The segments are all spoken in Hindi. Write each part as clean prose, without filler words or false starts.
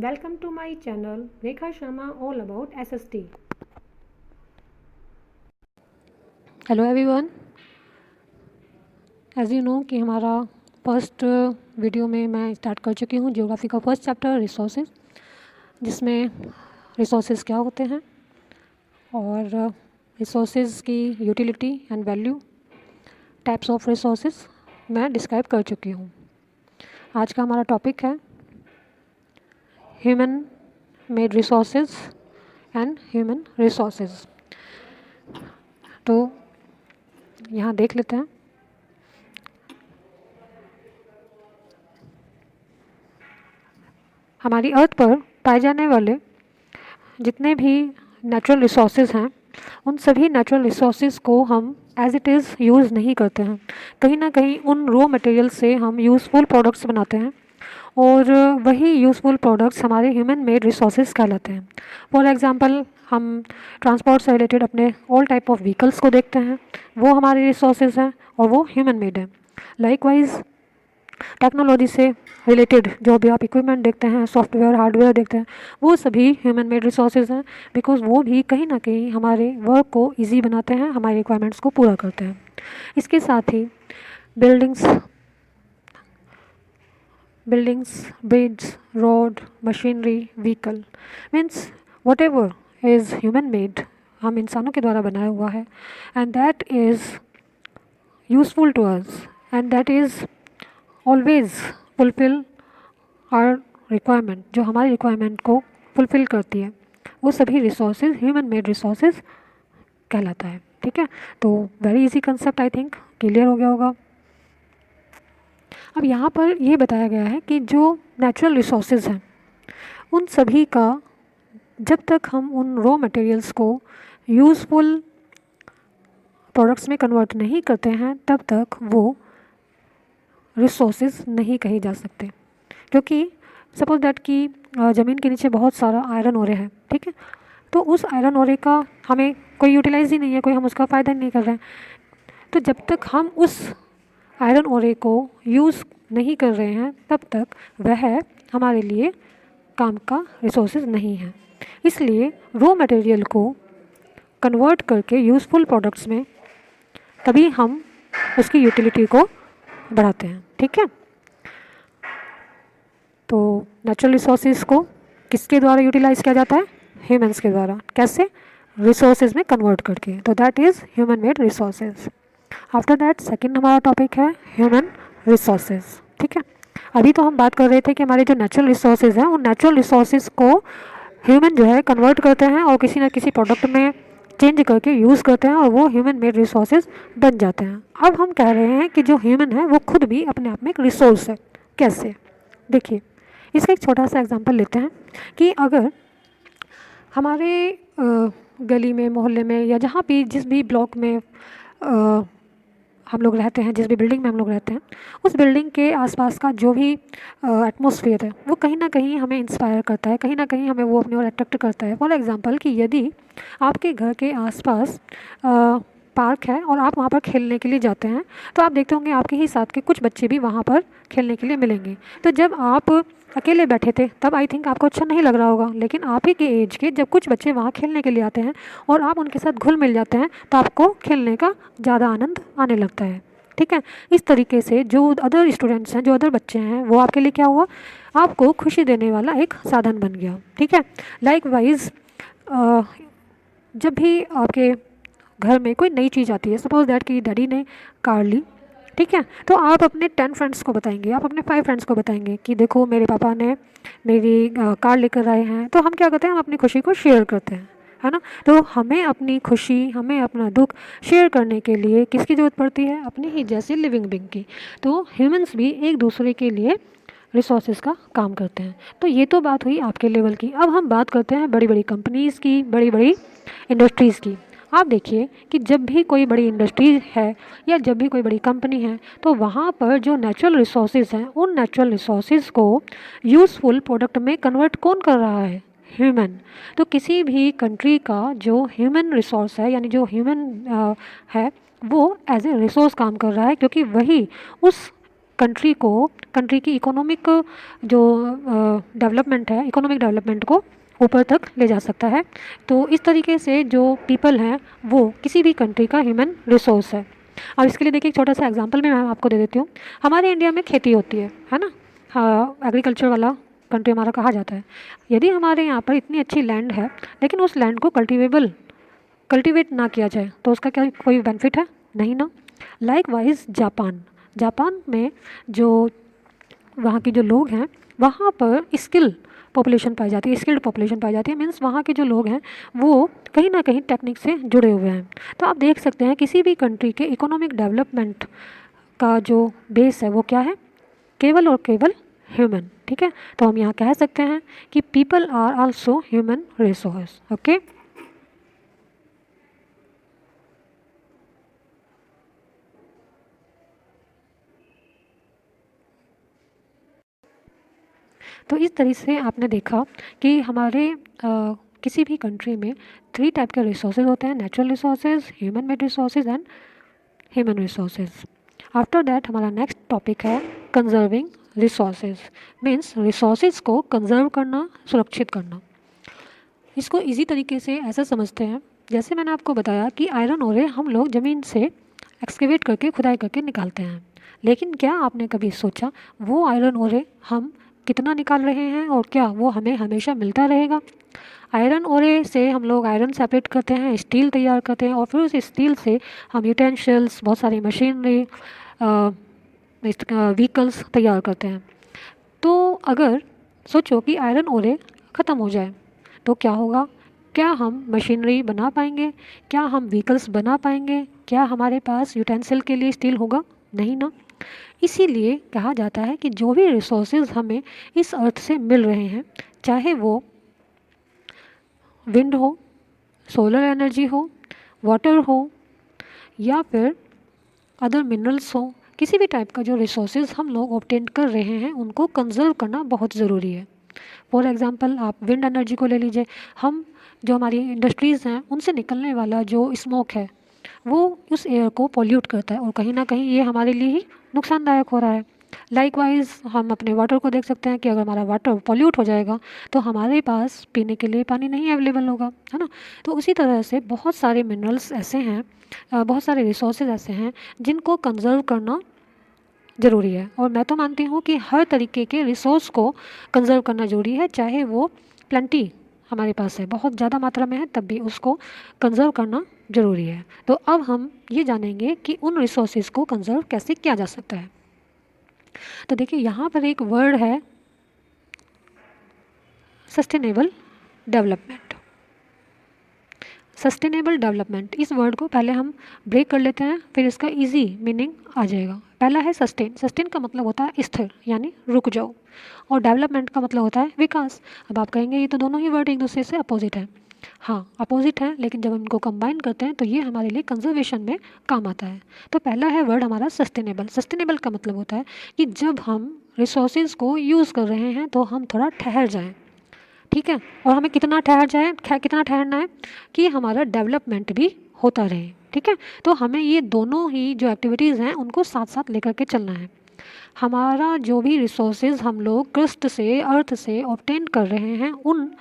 Welcome to my channel Rekha Sharma all about SST. Hello everyone. As you know कि हमारा फर्स्ट वीडियो में मैं स्टार्ट कर चुकी हूँ ज्योग्राफी का फर्स्ट चैप्टर रिसोर्सेज, जिसमें रिसोर्सेज क्या होते हैं और रिसोर्सेज की utility and value, types of resources मैं डिस्क्राइब कर चुकी हूँ। आज का हमारा टॉपिक है human made resources and human resources. तो यहाँ देख लेते हैं। हमारी अर्थ पर पाए जाने वाले जितने भी नेचुरल रिसोर्सेज हैं, उन सभी नेचुरल रिसोर्सेज को हम एज इट इज़ यूज़ नहीं करते हैं। कहीं ना कहीं उन रॉ मटेरियल से हम यूज़फुल प्रोडक्ट्स बनाते हैं और वही यूज़फुल प्रोडक्ट्स हमारे ह्यूमन मेड रिसोर्सेज कहलाते हैं। फॉर एग्जांपल, हम ट्रांसपोर्ट से रिलेटेड अपने ऑल टाइप ऑफ व्हीकल्स को देखते हैं, वो हमारे रिसोर्सेज हैं और वो ह्यूमन मेड हैं। लाइकवाइज टेक्नोलॉजी से रिलेटेड जो भी आप इक्विपमेंट देखते हैं, सॉफ्टवेयर हार्डवेयर देखते हैं, वो सभी ह्यूमन मेड रिसोर्सेज हैं, बिकॉज वो भी कहीं ना कहीं हमारे वर्क को इजी बनाते हैं, हमारे रिक्वायरमेंट्स को पूरा करते हैं। इसके साथ ही buildings, bridge, road, machinery, vehicle, means whatever is human made, हम इंसानों के द्वारा बनाया हुआ है, and that is useful to us and that is always fulfil our requirement, जो हमारी रिक्वायरमेंट को फुलफिल करती है, वो सभी रिसोर्सेज ह्यूमन मेड रिसोर्सेज कहलाता है। ठीक है, तो very easy concept, I think clear हो गया होगा। अब यहाँ पर ये बताया गया है कि जो नेचुरल रिसोर्सेज हैं, उन सभी का जब तक हम उन रॉ मटेरियल्स को यूज़फुल प्रोडक्ट्स में कन्वर्ट नहीं करते हैं, तब तक वो रिसोर्सेज नहीं कहे जा सकते। क्योंकि सपोज दैट कि ज़मीन के नीचे बहुत सारा आयरन ओरे है, ठीक है, तो उस आयरन ओरे का हमें कोई यूटिलाइज ही नहीं है, कोई हम उसका फ़ायदा नहीं कर रहे हैं। तो जब तक हम उस आयरन ओरे को यूज़ नहीं कर रहे हैं, तब तक वह हमारे लिए काम का रिसोर्सेज नहीं है। इसलिए रॉ मटेरियल को कन्वर्ट करके यूज़फुल प्रोडक्ट्स में तभी हम उसकी यूटिलिटी को बढ़ाते हैं। ठीक है, तो नेचुरल रिसोर्सेज को किसके द्वारा यूटिलाइज किया जाता है? ह्यूमंस के द्वारा। कैसे? रिसोर्सेज में कन्वर्ट करके। तो that is human made resources. After that second हमारा टॉपिक है ह्यूमन रिसोर्सेज। ठीक है, अभी तो हम बात कर रहे थे कि हमारे जो नेचुरल रिसोर्सेज हैं, उन नेचुरल रिसोर्सेज को ह्यूमन जो है कन्वर्ट करते हैं और किसी न किसी प्रोडक्ट में चेंज करके यूज़ करते हैं और वो ह्यूमन मेड रिसोर्सेज बन जाते हैं। अब हम कह रहे हैं कि जो ह्यूमन है वो खुद भी अपने आप में एक रिसोर्स है। कैसे? देखिए, इसका एक छोटा सा एग्जांपल लेते हैं कि अगर हमारे गली में, मोहल्ले में, या जहाँ भी जिस भी ब्लॉक में हम लोग रहते हैं, जिस भी बिल्डिंग में हम लोग रहते हैं, उस बिल्डिंग के आसपास का जो भी एटमॉस्फेयर है, वो कहीं ना कहीं हमें इंस्पायर करता है, कहीं ना कहीं हमें वो अपनी ओर अट्रैक्ट करता है। फॉर एग्जांपल कि यदि आपके घर के आसपास पार्क है और आप वहाँ पर खेलने के लिए जाते हैं, तो आप देखते होंगे आपके ही साथ के कुछ बच्चे भी वहाँ पर खेलने के लिए मिलेंगे। तो जब आप अकेले बैठे थे तब आई थिंक आपको अच्छा नहीं लग रहा होगा, लेकिन आप ही के एज के जब कुछ बच्चे वहाँ खेलने के लिए आते हैं और आप उनके साथ घुल मिल जाते हैं, तो आपको खेलने का ज़्यादा आनंद आने लगता है। ठीक है, इस तरीके से जो अदर स्टूडेंट्स हैं, जो अदर बच्चे हैं, वो आपके लिए क्या हुआ? आपको खुशी देने वाला एक साधन बन गया। ठीक है, लाइकवाइज जब भी आपके घर में कोई नई चीज़ आती है, सपोज दैट कि डैडी ने कार ली, ठीक है, तो आप अपने 10 फ्रेंड्स को बताएंगे, आप अपने 5 फ्रेंड्स को बताएंगे कि देखो मेरे पापा ने मेरी कार लेकर आए हैं। तो हम क्या करते हैं? हम अपनी खुशी को शेयर करते हैं, है ना। तो हमें अपनी खुशी, हमें अपना दुख शेयर करने के लिए किसकी ज़रूरत पड़ती है? अपनी ही जैसी लिविंग बीइंग की। तो ह्यूमंस भी एक दूसरे के लिए रिसोर्सेज का काम करते हैं। तो ये तो बात हुई आपके लेवल की। अब हम बात करते हैं बड़ी बड़ी कंपनीज़ की, बड़ी बड़ी इंडस्ट्रीज़ की। आप देखिए कि जब भी कोई बड़ी इंडस्ट्री है या जब भी कोई बड़ी कंपनी है, तो वहाँ पर जो नेचुरल रिसोर्सेज हैं, उन नेचुरल रिसोर्सेज को यूज़फुल प्रोडक्ट में कन्वर्ट कौन कर रहा है? ह्यूमन। तो किसी भी कंट्री का जो ह्यूमन रिसोर्स है, यानी जो ह्यूमन है, वो एज ए रिसोर्स काम कर रहा है, क्योंकि वही उस कंट्री को कंट्री की इकोनॉमिक जो डेवलपमेंट है, इकोनॉमिक डेवलपमेंट को ऊपर तक ले जा सकता है। तो इस तरीके से जो पीपल हैं वो किसी भी कंट्री का ह्यूमन रिसोर्स है। अब इसके लिए देखिए एक छोटा सा एग्जांपल मैं आपको दे देती हूँ। हमारे इंडिया में खेती होती है ना, हाँ, एग्रीकल्चर वाला कंट्री हमारा कहा जाता है। यदि हमारे यहाँ पर इतनी अच्छी लैंड है लेकिन उस लैंड को कल्टीवेट ना किया जाए तो उसका क्या कोई बेनिफिट है? नहीं ना। लाइक वाइज जापान में जो वहाँ के जो लोग हैं वहाँ पर स्किल्ड पॉपुलेशन पाई जाती है, मीन्स वहाँ के जो लोग हैं वो कहीं ना कहीं टेक्निक से जुड़े हुए हैं। तो आप देख सकते हैं किसी भी कंट्री के इकोनॉमिक डेवलपमेंट का जो बेस है वो क्या है? केवल और केवल ह्यूमन। ठीक है, तो हम यहाँ कह सकते हैं कि people are also human resource. Okay, तो इस तरह से आपने देखा कि हमारे किसी भी कंट्री में 3 टाइप के रिसोर्सेज होते हैं, natural resources, human made resources and human resources. After that हमारा नेक्स्ट टॉपिक है कंजर्विंग रिसोर्सेज, मीन्स रिसोर्सेज को कंजर्व करना, सुरक्षित करना। इसको इजी तरीके से ऐसा समझते हैं, जैसे मैंने आपको बताया कि आयरन ओरे हम लोग ज़मीन से एक्सकेवेट करके, खुदाई करके निकालते हैं, लेकिन क्या आपने कभी सोचा वो आयरन ओरे हम कितना निकाल रहे हैं और क्या वो हमें हमेशा मिलता रहेगा? आयरन ओरे से हम लोग आयरन सेपरेट करते हैं, स्टील तैयार करते हैं और फिर उस स्टील से हम यूटेंशिल्स, बहुत सारी मशीनरी, व्हीकल्स तैयार करते हैं। तो अगर सोचो कि आयरन ओरे ख़त्म हो जाए तो क्या होगा? क्या हम मशीनरी बना पाएंगे? क्या हम व्हीकल्स बना पाएंगे? क्या हमारे पास यूटेंसिल के लिए स्टील होगा? नहीं ना। इसीलिए कहा जाता है कि जो भी रिसोर्सेज हमें इस अर्थ से मिल रहे हैं, चाहे वो विंड हो, सोलर एनर्जी हो, वाटर हो या फिर अदर मिनरल्स हो, किसी भी टाइप का जो रिसोर्सेज हम लोग ऑब्टेन कर रहे हैं उनको कंजर्व करना बहुत ज़रूरी है। फॉर एग्ज़ाम्पल आप विंड एनर्जी को ले लीजिए। हम जो हमारी इंडस्ट्रीज़ हैं उनसे निकलने वाला जो स्मोक है वो उस एयर को पॉल्यूट करता है और कहीं ना कहीं ये हमारे लिए ही नुकसानदायक हो रहा है। लाइकवाइज हम अपने वाटर को देख सकते हैं कि अगर हमारा वाटर पॉल्यूट हो जाएगा तो हमारे पास पीने के लिए पानी नहीं अवेलेबल होगा, है ना। तो उसी तरह से बहुत सारे मिनरल्स ऐसे हैं, बहुत सारे रिसोर्सेज ऐसे हैं जिनको कंजर्व करना ज़रूरी है। और मैं तो मानती हूँ कि हर तरीके के रिसोर्स को कंजर्व करना ज़रूरी है, चाहे वो प्लेंटी हमारे पास है, बहुत ज़्यादा मात्रा में है, तब भी उसको कंजर्व करना ज़रूरी है। तो अब हम ये जानेंगे कि उन रिसोर्सेज को कंजर्व कैसे किया जा सकता है। तो देखिए यहाँ पर एक वर्ड है सस्टेनेबल डेवलपमेंट। सस्टेनेबल डेवलपमेंट, इस वर्ड को पहले हम ब्रेक कर लेते हैं, फिर इसका इजी मीनिंग आ जाएगा। पहला है सस्टेन। सस्टेन का मतलब होता है स्थिर, यानी रुक जाओ, और डेवलपमेंट का मतलब होता है विकास। अब आप कहेंगे ये तो दोनों ही वर्ड एक दूसरे से अपोजिट हैं। हाँ, अपोजिट है, लेकिन जब हम इनको कंबाइन करते हैं तो ये हमारे लिए कंजर्वेशन में काम आता है। तो पहला है वर्ड हमारा सस्टेनेबल। सस्टेनेबल का मतलब होता है कि जब हम रिसोर्सेज को यूज़ कर रहे हैं तो हम थोड़ा ठहर जाएं, ठीक है। और हमें कितना ठहरना है कि हमारा डेवलपमेंट भी होता रहे, ठीक है। तो हमें ये दोनों ही जो एक्टिविटीज़ हैं उनको साथ साथ लेकर के चलना है। हमारा जो भी रिसोर्सेज हम लोग क्रस्ट से, अर्थ से ऑब्टेन कर रहे हैं, उन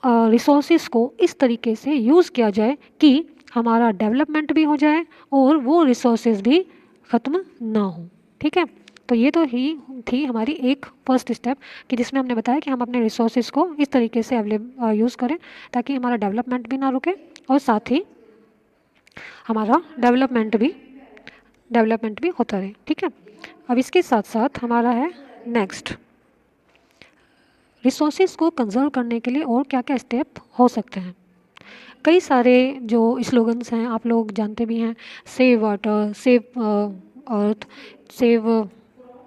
रिसोर्सेज को इस तरीके से यूज़ किया जाए कि हमारा डेवलपमेंट भी हो जाए और वो रिसोर्सेज भी ख़त्म ना हो, ठीक है। तो ये तो ही थी हमारी एक फर्स्ट स्टेप कि जिसमें हमने बताया कि हम अपने रिसोर्सेज को इस तरीके से यूज़ करें ताकि हमारा डेवलपमेंट भी ना रुके और साथ ही हमारा डेवलपमेंट भी होता रहे, ठीक है। अब इसके साथ साथ हमारा है नेक्स्ट, रिसोर्सेज को कंजर्व करने के लिए और क्या क्या स्टेप हो सकते हैं। कई सारे जो स्लोगन्स हैं आप लोग जानते भी हैं, save water, save earth, save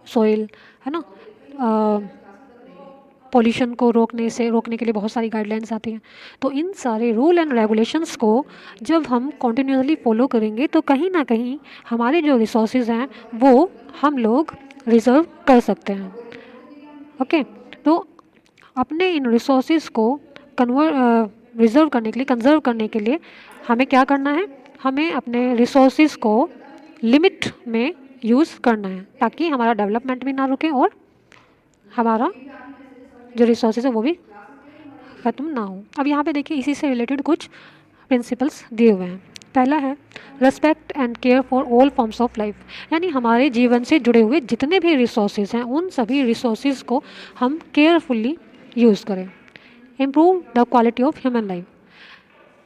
soil, है ना। पॉल्यूशन को रोकने के लिए बहुत सारी गाइडलाइंस आती हैं। तो इन सारे रूल एंड रेगुलेशंस को जब हम कॉन्टिन्यूसली फॉलो करेंगे तो कहीं ना कहीं हमारे जो रिसोर्सेज हैं वो हम लोग रिजर्व कर सकते हैं। ओके, तो अपने इन रिसोर्सेज को कंजर्व करने के लिए हमें क्या करना है? हमें अपने रिसोर्सेज को लिमिट में यूज़ करना है ताकि हमारा डेवलपमेंट भी ना रुके और हमारा जो रिसोर्सेज है वो भी ख़त्म ना हो। अब यहाँ पे देखिए इसी से रिलेटेड कुछ प्रिंसिपल्स दिए हुए हैं। पहला है respect and care for all forms of life, यानी हमारे जीवन से जुड़े हुए जितने भी रिसोर्सेज हैं उन सभी रिसोर्सेज को हम केयरफुली यूज़ करें। Improve the quality of human life,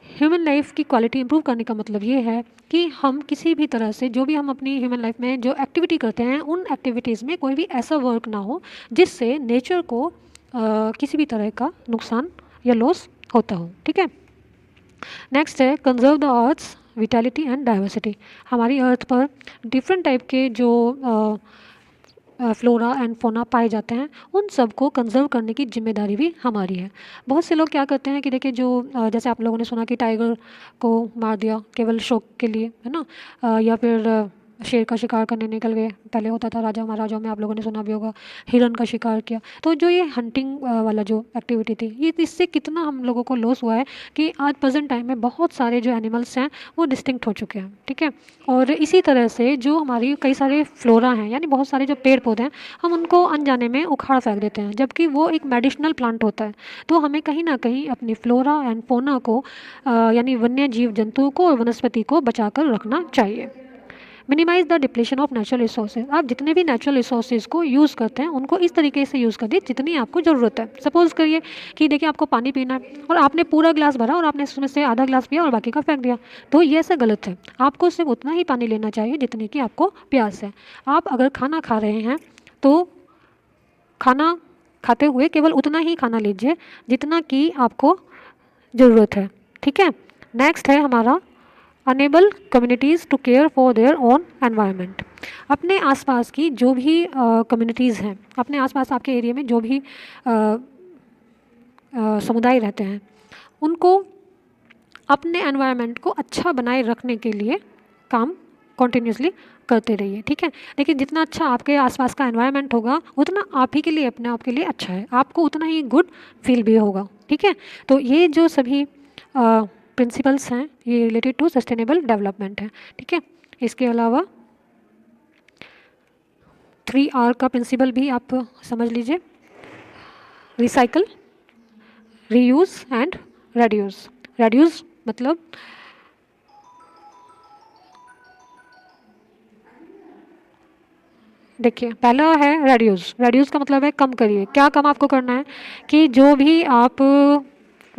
human life की क्वालिटी इंप्रूव करने का मतलब ये है कि हम किसी भी तरह से जो भी हम अपनी ह्यूमन लाइफ में जो एक्टिविटी करते हैं उन एक्टिविटीज़ में कोई भी ऐसा वर्क ना हो जिससे नेचर को किसी भी तरह का नुकसान या लॉस होता हो। ठीक है, नेक्स्ट है conserve the earth's vitality and diversity, हमारी अर्थ पर डिफरेंट टाइप के जो फ्लोरा एंड फोना पाए जाते हैं उन सब को कंजर्व करने की जिम्मेदारी भी हमारी है। बहुत से लोग क्या करते हैं कि देखिए जो जैसे आप लोगों ने सुना कि टाइगर को मार दिया केवल शौक के लिए, है ना, या फिर शेर का शिकार करने निकल गए, पहले होता था राजा महाराजाओं में, आप लोगों ने सुना भी होगा, हिरन का शिकार किया। तो जो ये हंटिंग वाला जो एक्टिविटी थी ये इससे कितना हम लोगों को लॉस हुआ है कि आज प्रेजेंट टाइम में बहुत सारे जो एनिमल्स हैं वो डिस्टिंक्ट हो चुके हैं। ठीक है, और इसी तरह से जो हमारी कई सारे फ्लोरा हैं यानी बहुत सारे जो पेड़ पौधे हैं हम उनको अनजाने में उखाड़ फेंक देते हैं, जबकि वो एक मेडिसिनल प्लांट होता है। तो हमें कहीं ना कहीं अपनी फ्लोरा एंड फोना को यानी वन्य जीव जंतुओं को और वनस्पति को बचा कर रखना चाहिए। Minimise the depletion of natural resources, आप जितने भी नेचुरल रिसोर्सेज को यूज़ करते हैं उनको इस तरीके से यूज़ करिए जितनी आपको ज़रूरत है। सपोज़ करिए कि देखिए आपको पानी पीना है और आपने पूरा ग्लास भरा और आपने उसमें से आधा ग्लास पिया और बाकी का फेंक दिया, तो ये ऐसा गलत है। आपको सिर्फ उतना ही पानी लेना चाहिए जितनी कि आपको प्यास है। आप अगर खाना खा रहे हैं तो खाना खाते हुए केवल उतना ही खाना लीजिए जितना कि आपको ज़रूरत है। ठीक है, नेक्स्ट है हमारा enable communities to care for their own environment, अपने आसपास की जो भी कम्युनिटीज़ हैं, अपने आसपास आपके एरिया में जो भी समुदाय रहते हैं उनको अपने एनवायरनमेंट को अच्छा बनाए रखने के लिए काम कॉन्टिन्यूसली करते रहिए। ठीक है, देखिए जितना अच्छा आपके आसपास का एनवायरनमेंट होगा उतना आप ही के लिए अपने आप के लिए अच्छा है, आपको उतना ही गुड फील भी होगा। ठीक है, तो ये जो सभी प्रिंसिपल्स हैं ये रिलेटेड टू सस्टेनेबल डेवलपमेंट है। ठीक है, इसके अलावा 3R का प्रिंसिपल भी आप समझ लीजिए, recycle, reuse and reduce. Reduce मतलब देखिए पहला है रेड्यूस, रेड्यूस का मतलब है कम करिए। क्या कम आपको करना है कि जो भी आप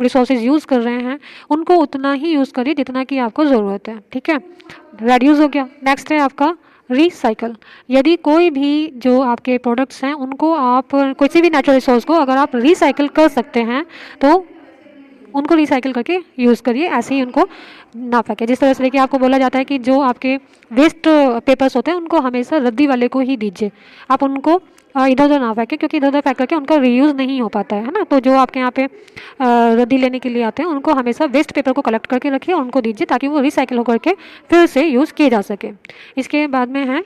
रिसोर्सेज यूज़ कर रहे हैं उनको उतना ही यूज़ करिए जितना कि आपको ज़रूरत है। ठीक है, रेड्यूस हो गया। नेक्स्ट है आपका रिसाइकल, यदि कोई भी जो आपके प्रोडक्ट्स हैं उनको आप किसी भी नेचुरल रिसोर्स को अगर आप रिसाइकल कर सकते हैं तो उनको रिसाइकिल करके यूज़ करिए, ऐसे ही उनको ना फेंकें। जिस तरह से देखिए आपको बोला जाता है कि जो आपके वेस्ट पेपर्स होते हैं उनको हमेशा रद्दी वाले को ही दीजिए, आप उनको इधर उधर ना फेंकें क्योंकि इधर उधर फेंक करके उनका रीयूज़ नहीं हो पाता है ना। तो जो आपके यहाँ पे रद्दी लेने के लिए आते हैं उनको हमेशा वेस्ट पेपर को कलेक्ट करके रखिए और उनको दीजिए ताकि वो रिसाइकिल होकर के फिर से यूज़ किए जा सके। इसके बाद में है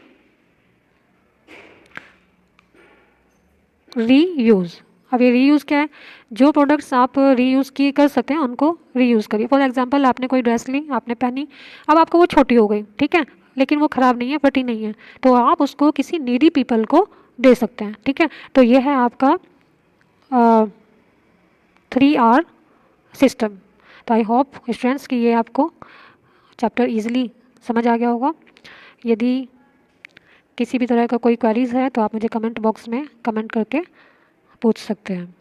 रीयूज़। अब ये रीयूज़ क्या है, जो प्रोडक्ट्स आप रीयूज़ की कर सकते हैं उनको रीयूज़ करिए। फॉर एग्जांपल आपने कोई ड्रेस ली, आपने पहनी, अब आपको वो छोटी हो गई, ठीक है, लेकिन वो ख़राब नहीं है, फटी नहीं है, तो आप उसको किसी नीडी पीपल को दे सकते हैं। ठीक है, तो ये है आपका 3R सिस्टम। तो आई होप स्टूडेंट्स कि ये आपको चैप्टर ईजिली समझ आ गया होगा। यदि किसी भी तरह का कोई क्वेरीज़ है तो आप मुझे कमेंट बॉक्स में कमेंट करके पूछ सकते हैं।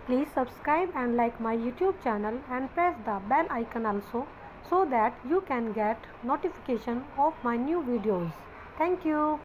Please subscribe and like my YouTube channel and press the bell icon also so that you can get notification of my new videos. Thank you.